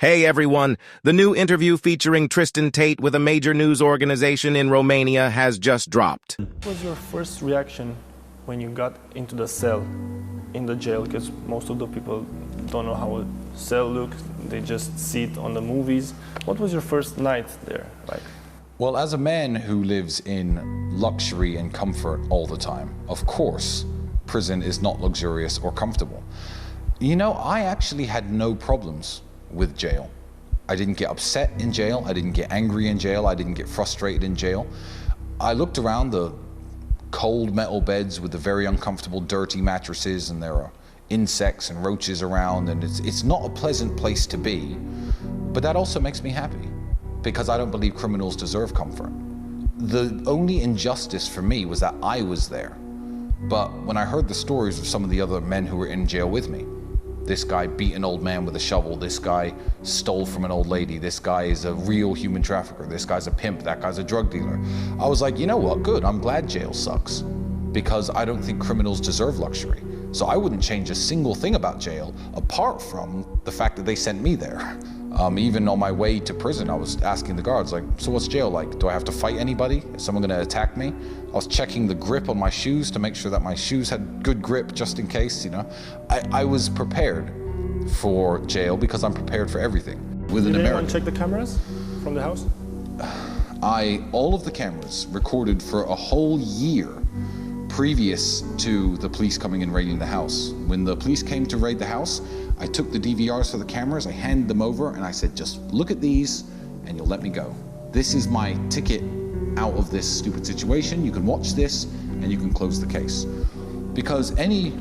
Hey everyone, the new interview featuring Tristan Tate with a major news organization in Romania has just dropped. What was your first reaction when you got into the cell in the jail? Because most of the people don't know how a cell looks, they just see it on the movies. What was your first night there like? Well, as a man who lives in luxury and comfort all the time, of course, prison is not luxurious or comfortable. You know, I actually had no problems with jail. I didn't get upset in jail, I didn't get angry in jail, I didn't get frustrated in jail. I looked around the cold metal beds with the very uncomfortable dirty mattresses, and there are insects and roaches around, and it's not a pleasant place to be, but that also makes me happy because I don't believe criminals deserve comfort. The only injustice for me was that I was there. But when I heard the stories of some of the other men who were in jail with me, this guy beat an old man with a shovel, this guy stole from an old lady, this guy is a real human trafficker, this guy's a pimp, that guy's a drug dealer. I was like, you know what, good, I'm glad jail sucks, because I don't think criminals deserve luxury. So I wouldn't change a single thing about jail, apart from the fact that they sent me there. Even on my way to prison, I was asking the guards, like, so what's jail like? Do I have to fight anybody? Is someone gonna attack me? I was checking the grip on my shoes to make sure that my shoes had good grip just in case, you know? I was prepared for jail because I'm prepared for everything. With an American. Did anyone check the cameras from the house? All of the cameras recorded for a whole year previous to the police coming and raiding the house. When the police came to raid the house, I took the DVRs for the cameras, I handed them over, and I said, just look at these and you'll let me go. This is my ticket out of this stupid situation. You can watch this and you can close the case. Because any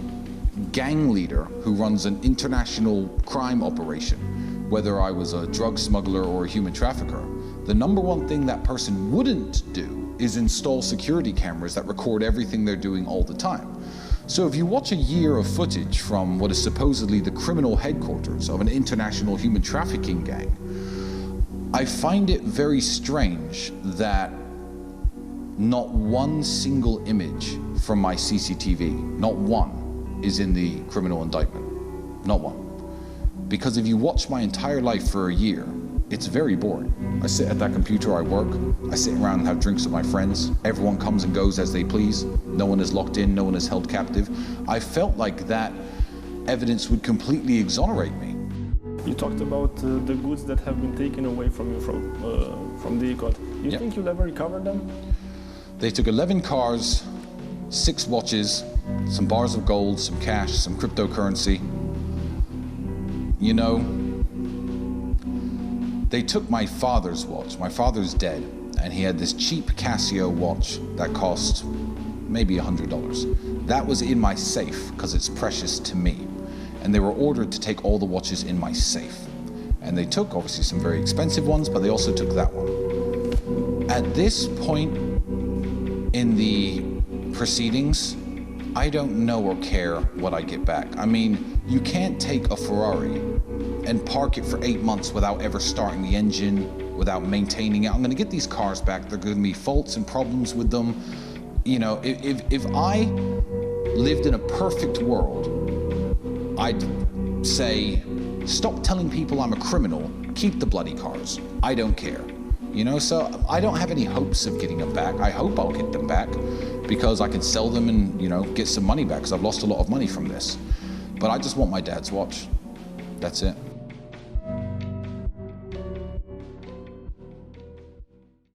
gang leader who runs an international crime operation, whether I was a drug smuggler or a human trafficker, the number one thing that person wouldn't do is install security cameras that record everything they're doing all the time. So if you watch a year of footage from what is supposedly the criminal headquarters of an international human trafficking gang, I find it very strange that not one single image from my CCTV, not one, is in the criminal indictment. Not one. Because if you watch my entire life for a year, it's very boring. I sit at that computer, I work, I sit around and have drinks with my friends. Everyone comes and goes as they please. No one is locked in, no one is held captive. I felt like that evidence would completely exonerate me. You talked about the goods that have been taken away from you from the ICOT. You think you'll ever recover them? They took 11 cars, 6 watches, some bars of gold, some cash, some cryptocurrency. You know, they took my father's watch. My father's dead, and he had this cheap Casio watch that cost maybe $100. That was in my safe because it's precious to me. And they were ordered to take all the watches in my safe. And they took obviously some very expensive ones, but they also took that one. At this point in the proceedings, I don't know or care what I get back. I mean, you can't take a Ferrari and park it for 8 months without ever starting the engine, without maintaining it. I'm gonna get these cars back. There are gonna be faults and problems with them. You know, if I lived in a perfect world, I'd say, stop telling people I'm a criminal, keep the bloody cars. I don't care. You know, so I don't have any hopes of getting them back. I hope I'll get them back because I can sell them and, you know, get some money back because I've lost a lot of money from this. But I just want my dad's watch. That's it.